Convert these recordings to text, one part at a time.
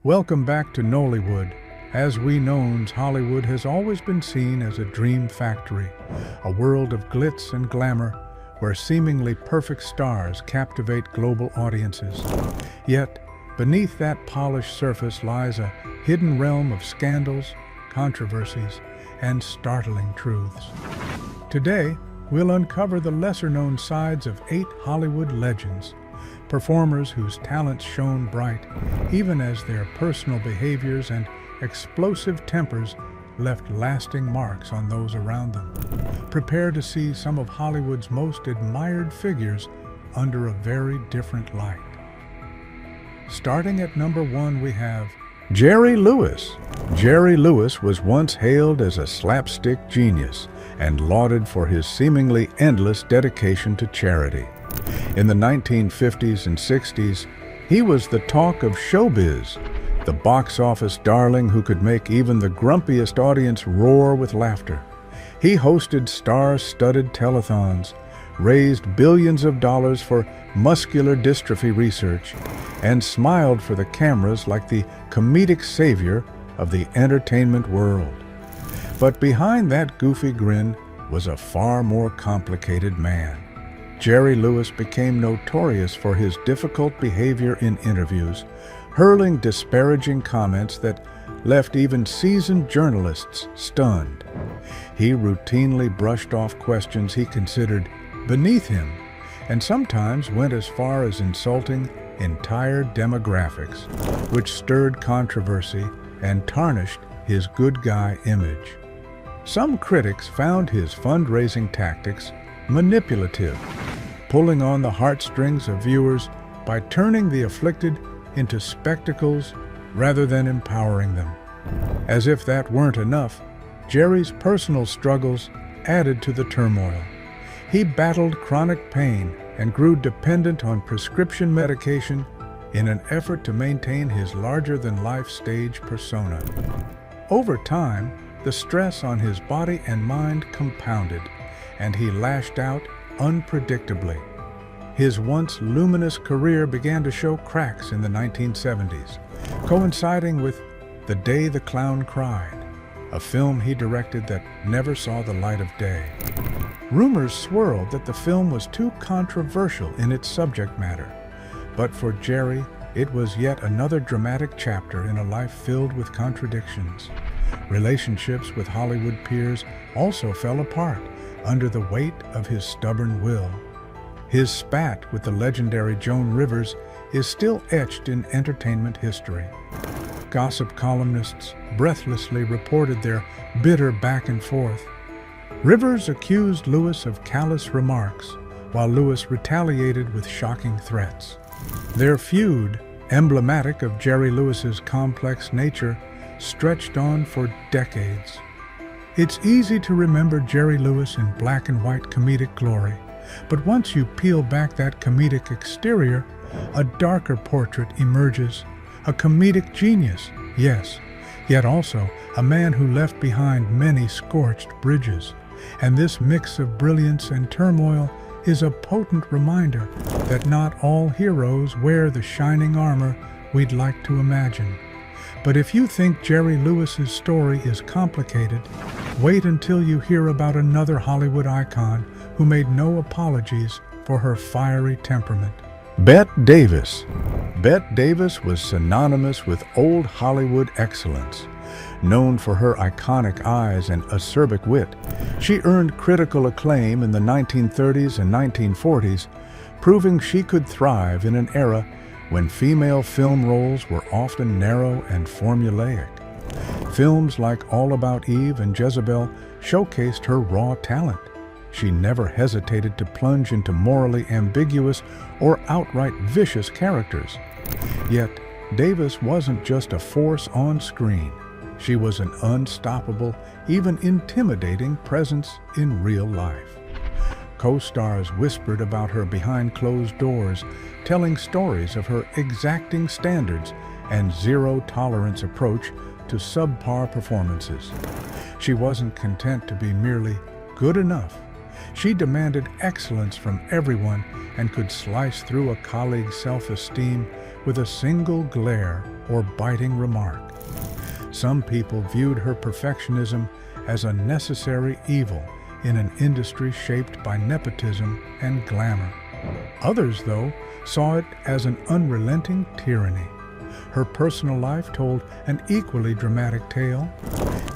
Welcome back to Knowllywood. As we knowns, Hollywood has always been seen as a dream factory, a world of glitz and glamour, where seemingly perfect stars captivate global audiences. Yet, beneath that polished surface lies a hidden realm of scandals, controversies, and startling truths. Today, we'll uncover the lesser-known sides of 8 Hollywood legends, performers whose talents shone bright, even as their personal behaviors and explosive tempers left lasting marks on those around them. Prepare to see some of Hollywood's most admired figures under a very different light. Starting at number 1, we have Jerry Lewis. Jerry Lewis was once hailed as a slapstick genius and lauded for his seemingly endless dedication to charity. In the 1950s and 60s, he was the talk of showbiz, the box office darling who could make even the grumpiest audience roar with laughter. He hosted star-studded telethons, raised billions of dollars for muscular dystrophy research, and smiled for the cameras like the comedic savior of the entertainment world. But behind that goofy grin was a far more complicated man. Jerry Lewis became notorious for his difficult behavior in interviews, hurling disparaging comments that left even seasoned journalists stunned. He routinely brushed off questions he considered beneath him, and sometimes went as far as insulting entire demographics, which stirred controversy and tarnished his good guy image. Some critics found his fundraising tactics manipulative, pulling on the heartstrings of viewers by turning the afflicted into spectacles rather than empowering them. As if that weren't enough, Jerry's personal struggles added to the turmoil. He battled chronic pain and grew dependent on prescription medication in an effort to maintain his larger-than-life stage persona. Over time, the stress on his body and mind compounded, and he lashed out unpredictably. His once luminous career began to show cracks in the 1970s, coinciding with The Day the Clown Cried, a film he directed that never saw the light of day. Rumors swirled that the film was too controversial in its subject matter, but for Jerry, it was yet another dramatic chapter in a life filled with contradictions. Relationships with Hollywood peers also fell apart under the weight of his stubborn will. His spat with the legendary Joan Rivers is still etched in entertainment history. Gossip columnists breathlessly reported their bitter back and forth. Rivers accused Lewis of callous remarks, while Lewis retaliated with shocking threats. Their feud, emblematic of Jerry Lewis's complex nature, stretched on for decades. It's easy to remember Jerry Lewis in black and white comedic glory, but once you peel back that comedic exterior, a darker portrait emerges, a comedic genius, yes, yet also a man who left behind many scorched bridges. And this mix of brilliance and turmoil is a potent reminder that not all heroes wear the shining armor we'd like to imagine. But if you think Jerry Lewis's story is complicated, wait until you hear about another Hollywood icon who made no apologies for her fiery temperament. Bette Davis. Bette Davis was synonymous with old Hollywood excellence. Known for her iconic eyes and acerbic wit, she earned critical acclaim in the 1930s and 1940s, proving she could thrive in an era when female film roles were often narrow and formulaic. Films like All About Eve and Jezebel showcased her raw talent. She never hesitated to plunge into morally ambiguous or outright vicious characters. Yet, Davis wasn't just a force on screen. She was an unstoppable, even intimidating presence in real life. Co-stars whispered about her behind closed doors, telling stories of her exacting standards and zero-tolerance approach to subpar performances. She wasn't content to be merely good enough. She demanded excellence from everyone and could slice through a colleague's self-esteem with a single glare or biting remark. Some people viewed her perfectionism as a necessary evil in an industry shaped by nepotism and glamour. Others, though, saw it as an unrelenting tyranny. Her personal life told an equally dramatic tale.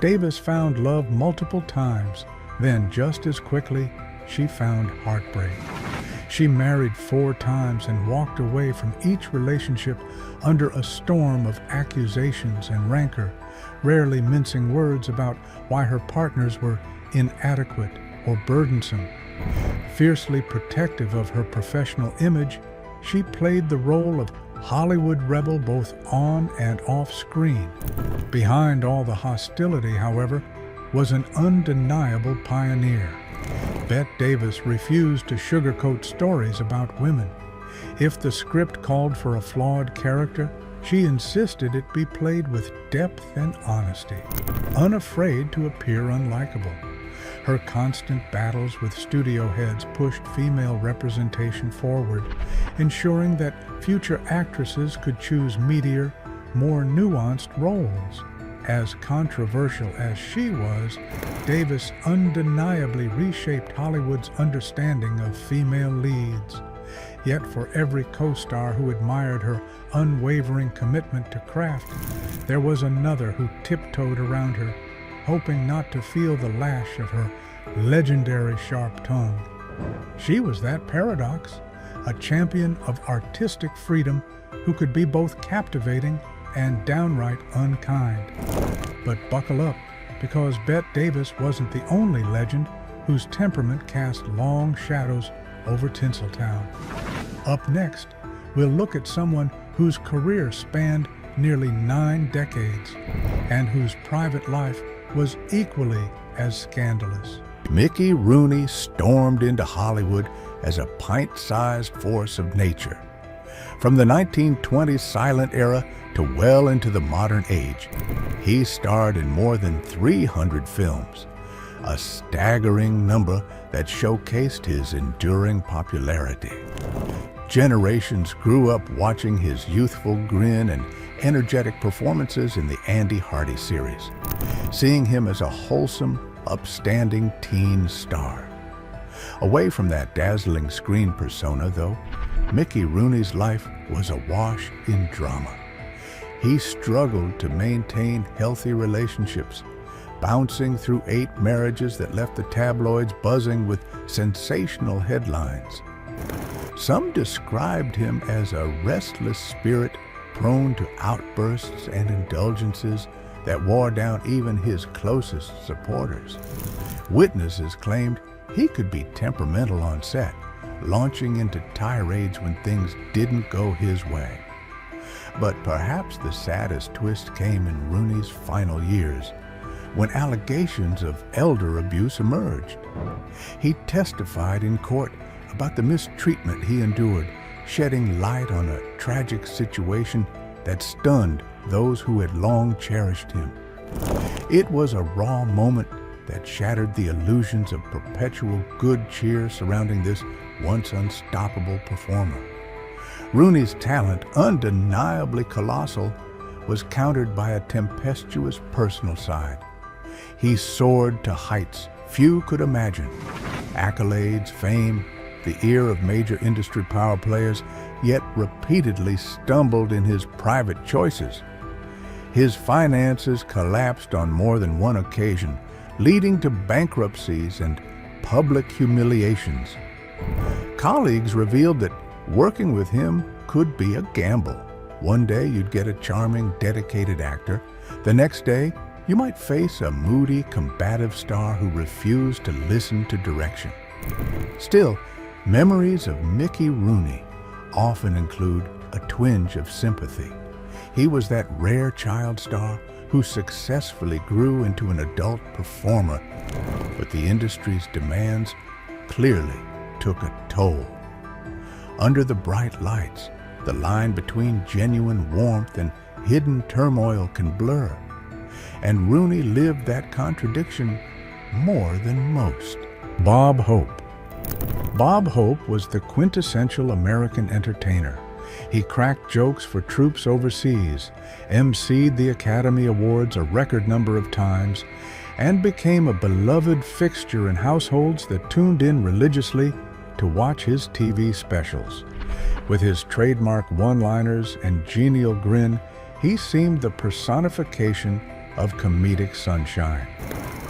Davis found love multiple times, then just as quickly, she found heartbreak. She married 4 times and walked away from each relationship under a storm of accusations and rancor, rarely mincing words about why her partners were inadequate or burdensome. Fiercely protective of her professional image, she played the role of Hollywood rebel both on and off screen. Behind all the hostility, however, was an undeniable pioneer. Bette Davis refused to sugarcoat stories about women. If the script called for a flawed character, she insisted it be played with depth and honesty, unafraid to appear unlikable. Her constant battles with studio heads pushed female representation forward, ensuring that future actresses could choose meatier, more nuanced roles. As controversial as she was, Davis undeniably reshaped Hollywood's understanding of female leads. Yet for every co-star who admired her unwavering commitment to craft, there was another who tiptoed around her, hoping not to feel the lash of her legendary sharp tongue. She was that paradox, a champion of artistic freedom who could be both captivating and downright unkind. But buckle up, because Bette Davis wasn't the only legend whose temperament cast long shadows over Tinseltown. Up next, we'll look at someone whose career spanned nearly 9 decades and whose private life was equally as scandalous. Mickey Rooney stormed into Hollywood as a pint-sized force of nature. From the 1920s silent era to well into the modern age, he starred in more than 300 films, a staggering number that showcased his enduring popularity. Generations grew up watching his youthful grin and energetic performances in the Andy Hardy series, seeing him as a wholesome, upstanding teen star. Away from that dazzling screen persona, though, Mickey Rooney's life was awash in drama. He struggled to maintain healthy relationships, bouncing through 8 marriages that left the tabloids buzzing with sensational headlines. Some described him as a restless spirit prone to outbursts and indulgences that wore down even his closest supporters. Witnesses claimed he could be temperamental on set, launching into tirades when things didn't go his way. But perhaps the saddest twist came in Rooney's final years, when allegations of elder abuse emerged. He testified in court about the mistreatment he endured, shedding light on a tragic situation that stunned those who had long cherished him. It was a raw moment that shattered the illusions of perpetual good cheer surrounding this once unstoppable performer. Rooney's talent, undeniably colossal, was countered by a tempestuous personal side. He soared to heights few could imagine. Accolades, fame, the ear of major industry power players, yet repeatedly stumbled in his private choices. His finances collapsed on more than one occasion, leading to bankruptcies and public humiliations. Colleagues revealed that working with him could be a gamble. One day you'd get a charming, dedicated actor. The next day, you might face a moody, combative star who refused to listen to direction. Still, memories of Mickey Rooney often include a twinge of sympathy. He was that rare child star who successfully grew into an adult performer, but the industry's demands clearly took a toll. Under the bright lights, the line between genuine warmth and hidden turmoil can blur, and Rooney lived that contradiction more than most. Bob Hope. Bob Hope was the quintessential American entertainer. He cracked jokes for troops overseas, emceed the Academy Awards a record number of times, and became a beloved fixture in households that tuned in religiously to watch his TV specials. With his trademark one-liners and genial grin, he seemed the personification of comedic sunshine.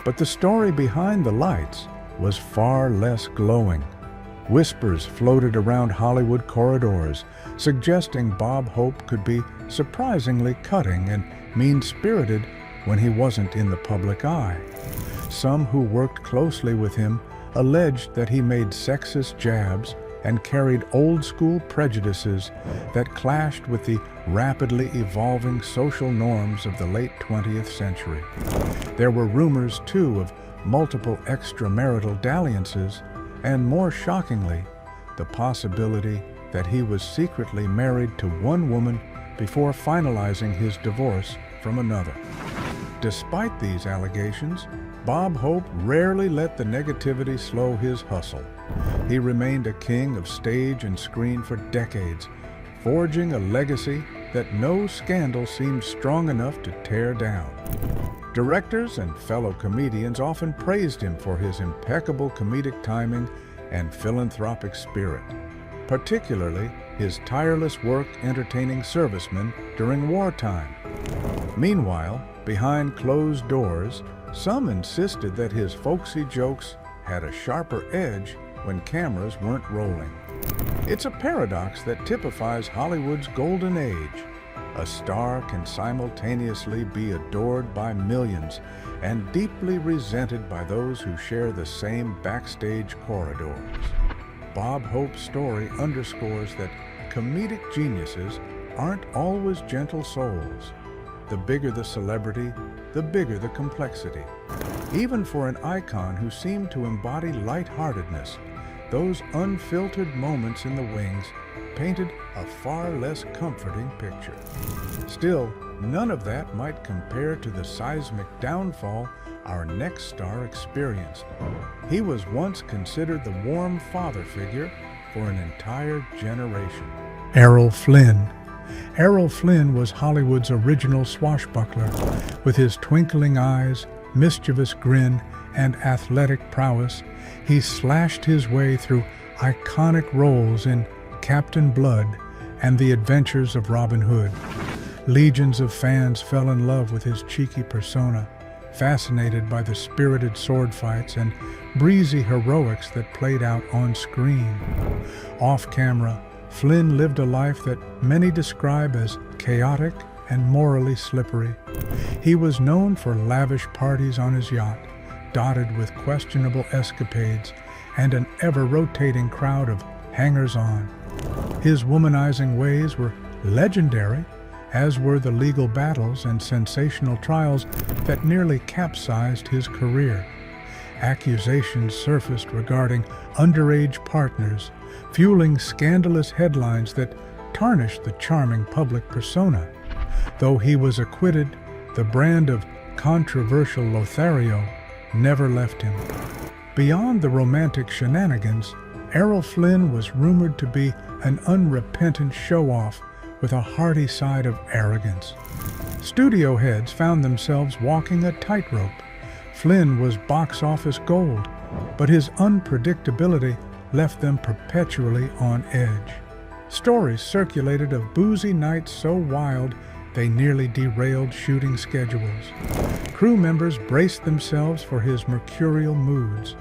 But the story behind the lights was far less glowing. Whispers floated around Hollywood corridors, suggesting Bob Hope could be surprisingly cutting and mean-spirited when he wasn't in the public eye. Some who worked closely with him alleged that he made sexist jabs and carried old-school prejudices that clashed with the rapidly evolving social norms of the late 20th century. There were rumors, too, of multiple extramarital dalliances, and more shockingly, the possibility that he was secretly married to one woman before finalizing his divorce from another. Despite these allegations, Bob Hope rarely let the negativity slow his hustle. He remained a king of stage and screen for decades, forging a legacy that no scandal seemed strong enough to tear down. Directors and fellow comedians often praised him for his impeccable comedic timing and philanthropic spirit, particularly his tireless work entertaining servicemen during wartime. Meanwhile, behind closed doors, some insisted that his folksy jokes had a sharper edge when cameras weren't rolling. It's a paradox that typifies Hollywood's golden age. A star can simultaneously be adored by millions and deeply resented by those who share the same backstage corridors. Bob Hope's story underscores that comedic geniuses aren't always gentle souls. The bigger the celebrity, the bigger the complexity. Even for an icon who seemed to embody lightheartedness, those unfiltered moments in the wings painted a far less comforting picture. Still, none of that might compare to the seismic downfall our next star experienced. He was once considered the warm father figure for an entire generation. Errol Flynn. Errol Flynn was Hollywood's original swashbuckler. With his twinkling eyes, mischievous grin, and athletic prowess, he slashed his way through iconic roles in Captain Blood and The Adventures of Robin Hood. Legions of fans fell in love with his cheeky persona, fascinated by the spirited sword fights and breezy heroics that played out on screen. Off-camera, Flynn lived a life that many describe as chaotic and morally slippery. He was known for lavish parties on his yacht, dotted with questionable escapades and an ever-rotating crowd of hangers-on. His womanizing ways were legendary, as were the legal battles and sensational trials that nearly capsized his career. Accusations surfaced regarding underage partners, fueling scandalous headlines that tarnished the charming public persona. Though he was acquitted, the brand of controversial Lothario never left him. Beyond the romantic shenanigans, Errol Flynn was rumored to be an unrepentant show-off with a hearty side of arrogance. Studio heads found themselves walking a tightrope. Flynn was box office gold, but his unpredictability left them perpetually on edge. Stories circulated of boozy nights so wild they nearly derailed shooting schedules. Crew members braced themselves for his mercurial moods.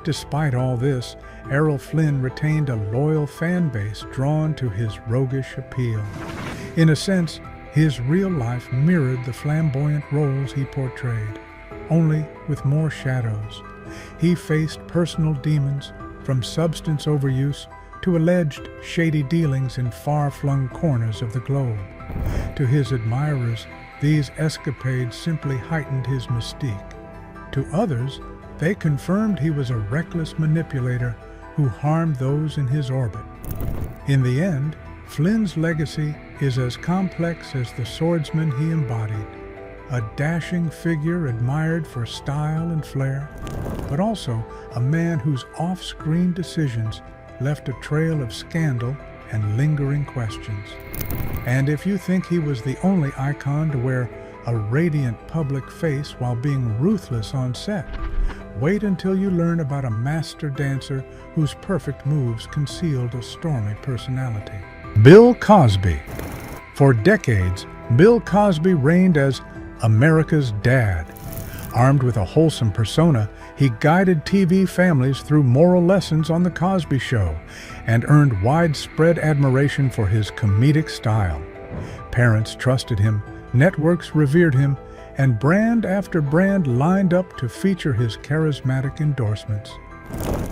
Despite all this, Errol Flynn retained a loyal fan base drawn to his roguish appeal. In a sense, his real life mirrored the flamboyant roles he portrayed, only with more shadows. He faced personal demons, from substance overuse to alleged shady dealings in far-flung corners of the globe. To his admirers, these escapades simply heightened his mystique. To others, they confirmed he was a reckless manipulator who harmed those in his orbit. In the end, Flynn's legacy is as complex as the swordsman he embodied, a dashing figure admired for style and flair, but also a man whose off-screen decisions left a trail of scandal and lingering questions. And if you think he was the only icon to wear a radiant public face while being ruthless on set, wait until you learn about a master dancer whose perfect moves concealed a stormy personality. Bill Cosby. For decades, Bill Cosby reigned as America's dad. Armed with a wholesome persona, he guided TV families through moral lessons on The Cosby Show and earned widespread admiration for his comedic style. Parents trusted him, networks revered him, and brand after brand lined up to feature his charismatic endorsements.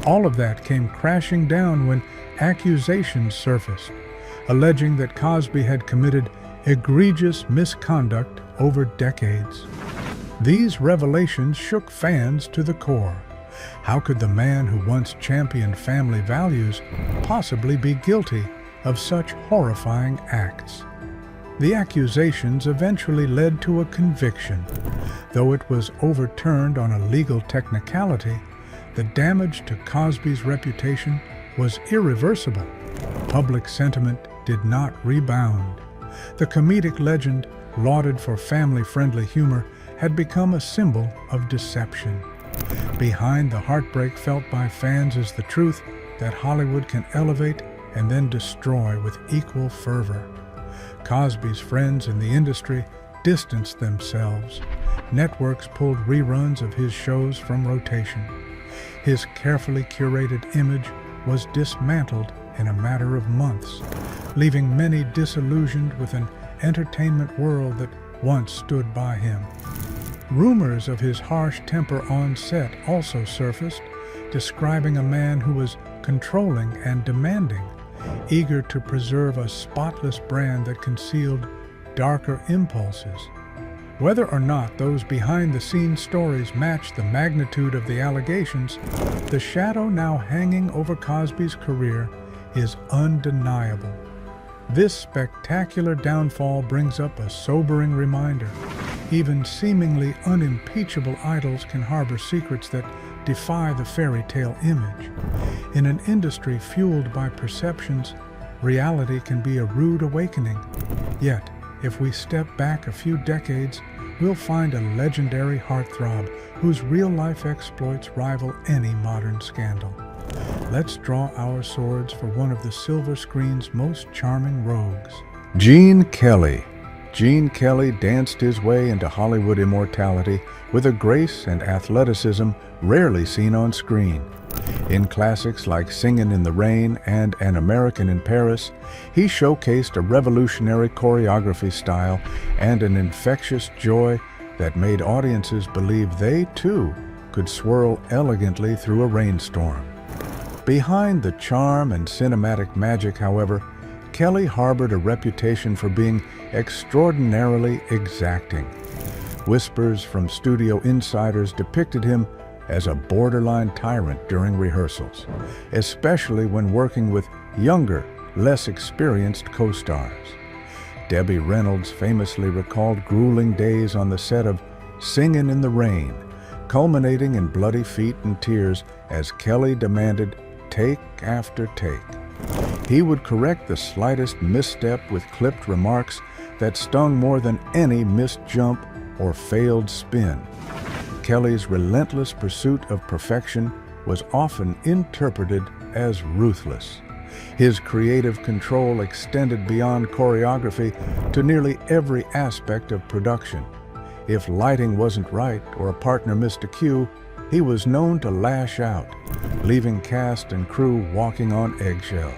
All of that came crashing down when accusations surfaced, alleging that Cosby had committed egregious misconduct over decades. These revelations shook fans to the core. How could the man who once championed family values possibly be guilty of such horrifying acts? The accusations eventually led to a conviction. Though it was overturned on a legal technicality, the damage to Cosby's reputation was irreversible. Public sentiment did not rebound. The comedic legend, lauded for family-friendly humor, had become a symbol of deception. Behind the heartbreak felt by fans is the truth that Hollywood can elevate and then destroy with equal fervor. Cosby's friends in the industry distanced themselves. Networks pulled reruns of his shows from rotation. His carefully curated image was dismantled in a matter of months, leaving many disillusioned with an entertainment world that once stood by him. Rumors of his harsh temper on set also surfaced, describing a man who was controlling and demanding, eager to preserve a spotless brand that concealed darker impulses. Whether or not those behind-the-scenes stories match the magnitude of the allegations, the shadow now hanging over Cosby's career is undeniable. This spectacular downfall brings up a sobering reminder. Even seemingly unimpeachable idols can harbor secrets that defy the fairy tale image. In an industry fueled by perceptions, reality can be a rude awakening. Yet, if we step back a few decades, we'll find a legendary heartthrob whose real-life exploits rival any modern scandal. Let's draw our swords for one of the silver screen's most charming rogues. Gene Kelly. Gene Kelly danced his way into Hollywood immortality with a grace and athleticism rarely seen on screen. In classics like Singin' in the Rain and An American in Paris, he showcased a revolutionary choreography style and an infectious joy that made audiences believe they, too, could swirl elegantly through a rainstorm. Behind the charm and cinematic magic, however, Kelly harbored a reputation for being extraordinarily exacting. Whispers from studio insiders depicted him as a borderline tyrant during rehearsals, especially when working with younger, less experienced co-stars. Debbie Reynolds famously recalled grueling days on the set of Singin' in the Rain, culminating in bloody feet and tears as Kelly demanded take after take. He would correct the slightest misstep with clipped remarks that stung more than any missed jump or failed spin. Kelly's relentless pursuit of perfection was often interpreted as ruthless. His creative control extended beyond choreography to nearly every aspect of production. If lighting wasn't right or a partner missed a cue, he was known to lash out, leaving cast and crew walking on eggshells.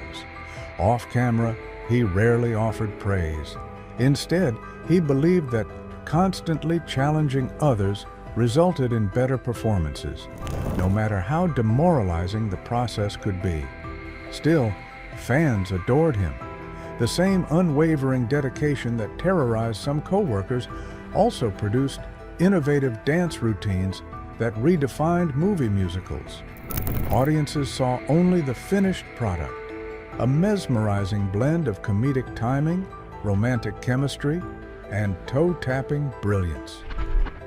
Off camera, he rarely offered praise. Instead, he believed that constantly challenging others resulted in better performances, no matter how demoralizing the process could be. Still, fans adored him. The same unwavering dedication that terrorized some co-workers also produced innovative dance routines that redefined movie musicals. Audiences saw only the finished product, a mesmerizing blend of comedic timing, romantic chemistry, and toe-tapping brilliance.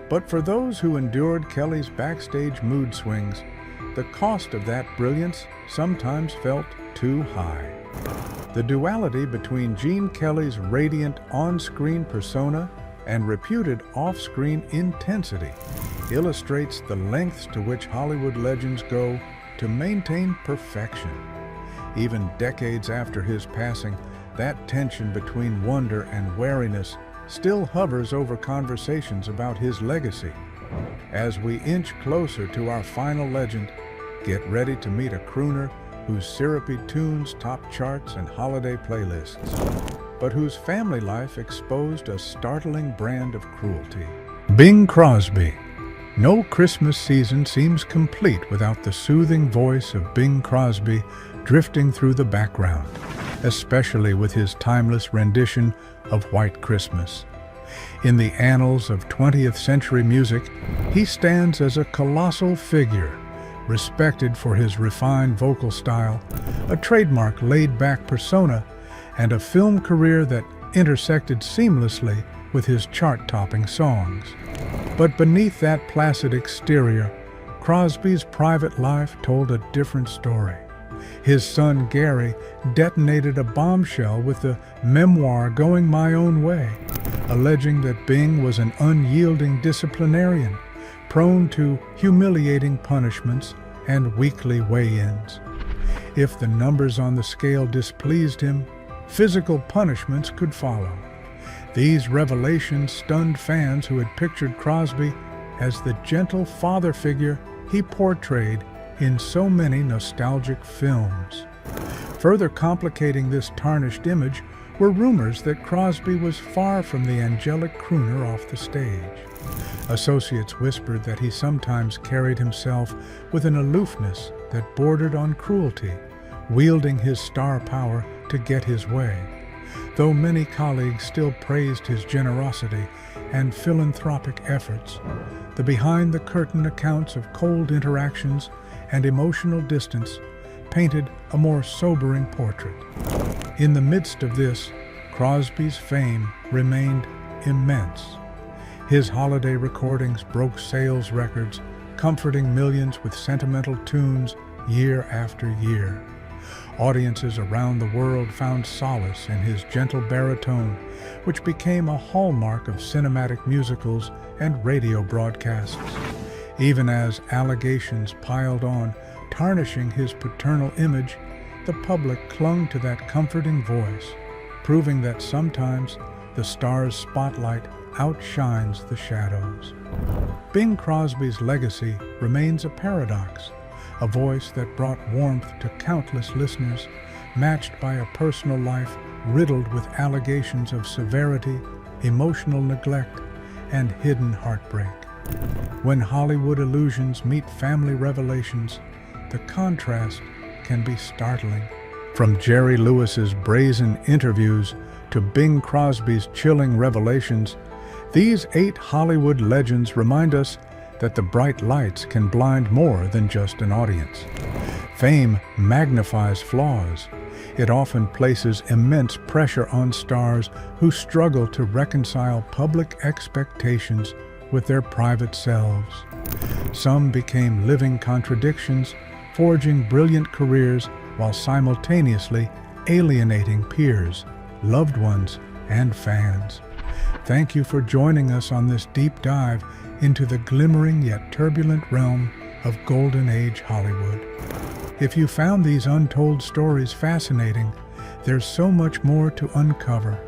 But for those who endured Kelly's backstage mood swings, the cost of that brilliance sometimes felt too high. The duality between Gene Kelly's radiant on-screen persona and reputed off-screen intensity illustrates the lengths to which Hollywood legends go to maintain perfection. Even decades after his passing, that tension between wonder and wariness still hovers over conversations about his legacy. As we inch closer to our final legend, get ready to meet a crooner whose syrupy tunes top charts and holiday playlists, but whose family life exposed a startling brand of cruelty. Bing Crosby. No Christmas season seems complete without the soothing voice of Bing Crosby drifting through the background, especially with his timeless rendition of White Christmas. In the annals of 20th century music, he stands as a colossal figure, respected for his refined vocal style, a trademark laid-back persona, and a film career that intersected seamlessly with his chart-topping songs. But beneath that placid exterior, Crosby's private life told a different story. His son Gary detonated a bombshell with the memoir Going My Own Way, alleging that Bing was an unyielding disciplinarian, prone to humiliating punishments and weekly weigh-ins. If the numbers on the scale displeased him, physical punishments could follow. These revelations stunned fans who had pictured Crosby as the gentle father figure he portrayed in so many nostalgic films. Further complicating this tarnished image were rumors that Crosby was far from the angelic crooner off the stage. Associates whispered that he sometimes carried himself with an aloofness that bordered on cruelty, wielding his star power to get his way. Though many colleagues still praised his generosity and philanthropic efforts, the behind-the-curtain accounts of cold interactions and emotional distance painted a more sobering portrait. In the midst of this, Crosby's fame remained immense. His holiday recordings broke sales records, comforting millions with sentimental tunes year after year. Audiences around the world found solace in his gentle baritone, which became a hallmark of cinematic musicals and radio broadcasts. Even as allegations piled on, tarnishing his paternal image, the public clung to that comforting voice, proving that sometimes the star's spotlight outshines the shadows. Bing Crosby's legacy remains a paradox, a voice that brought warmth to countless listeners, matched by a personal life riddled with allegations of severity, emotional neglect, and hidden heartbreak. When Hollywood illusions meet family revelations, the contrast can be startling. From Jerry Lewis's brazen interviews to Bing Crosby's chilling revelations, these 8 Hollywood legends remind us that the bright lights can blind more than just an audience. Fame magnifies flaws. It often places immense pressure on stars who struggle to reconcile public expectations with their private selves. Some became living contradictions, forging brilliant careers while simultaneously alienating peers, loved ones, and fans. Thank you for joining us on this deep dive into the glimmering yet turbulent realm of Golden Age Hollywood. If you found these untold stories fascinating, there's so much more to uncover.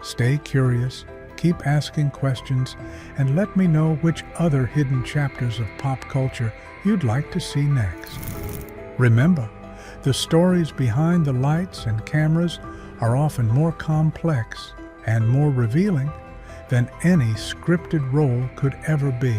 Stay curious, keep asking questions, and let me know which other hidden chapters of pop culture you'd like to see next. Remember, the stories behind the lights and cameras are often more complex and more revealing than any scripted role could ever be.